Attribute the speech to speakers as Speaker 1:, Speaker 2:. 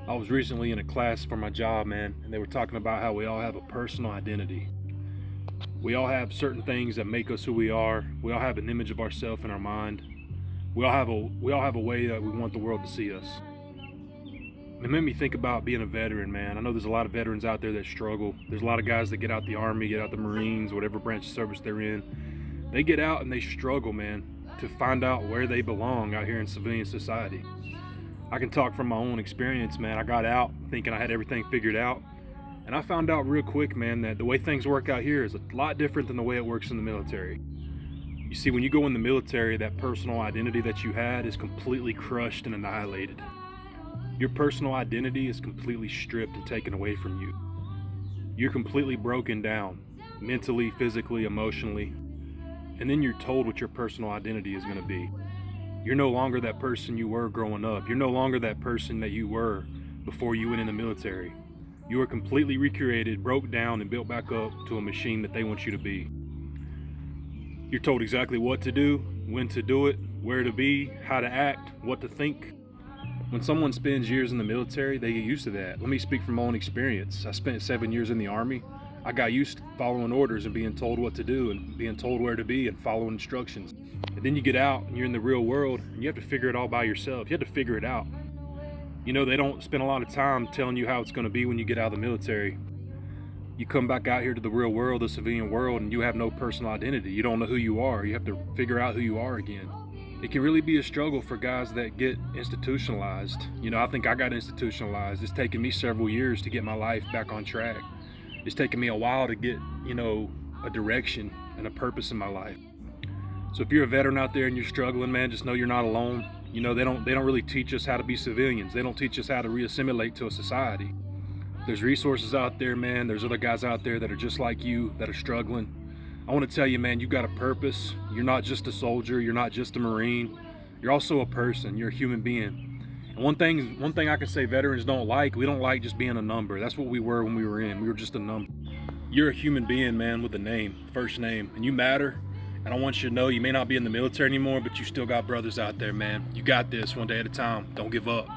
Speaker 1: I was recently in a class for my job, man, and they were talking about how we all have a personal identity. We all have certain things that make us who we are. We all have an image of ourselves in our mind. We all have a way that we want the world to see us. It made me think about being a veteran, man. I know there's a lot of veterans out there that struggle. There's a lot of guys that get out the Army, get out the Marines, whatever branch of service they're in. They get out and they struggle, man, to find out where they belong out here in civilian society. I can talk from my own experience, man. I got out thinking I had everything figured out. And I found out real quick, man, that the way things work out here is a lot different than the way it works in the military. You see, when you go in the military, that personal identity that you had is completely crushed and annihilated. Your personal identity is completely stripped and taken away from you. You're completely broken down, mentally, physically, emotionally. And then you're told what your personal identity is going to be. You're no longer that person you were growing up. You're no longer that person that you were before you went in the military. You were completely recreated, broke down, and built back up to a machine that they want you to be. You're told exactly what to do, when to do it, where to be, how to act, what to think. When someone spends years in the military, they get used to that. Let me speak from my own experience. I spent 7 years in the Army. I got used to following orders and being told what to do and being told where to be and following instructions. And then you get out and you're in the real world and you have to figure it all by yourself. You have to figure it out. You know, they don't spend a lot of time telling you how it's going to be when you get out of the military. You come back out here to the real world, the civilian world, and you have no personal identity. You don't know who you are. You have to figure out who you are again. It can really be a struggle for guys that get institutionalized. You know, I think I got institutionalized. It's taken me several years to get my life back on track. It's taken me a while to get, a direction and a purpose in my life. So if you're a veteran out there and you're struggling, man, just know you're not alone. You know, they don't really teach us how to be civilians. They don't teach us how to reassimilate to a society. There's resources out there, man. There's other guys out there that are just like you, that are struggling. I want to tell you, man, you've got a purpose. You're not just a soldier. You're not just a Marine. You're also a person. You're a human being. And one thing I can say veterans don't like, we don't like just being a number. That's what we were when we were in. We were just a number. You're a human being, man, with a name, first name, and you matter. And I want you to know you may not be in the military anymore, but you still got brothers out there, man. You got this one day at a time. Don't give up.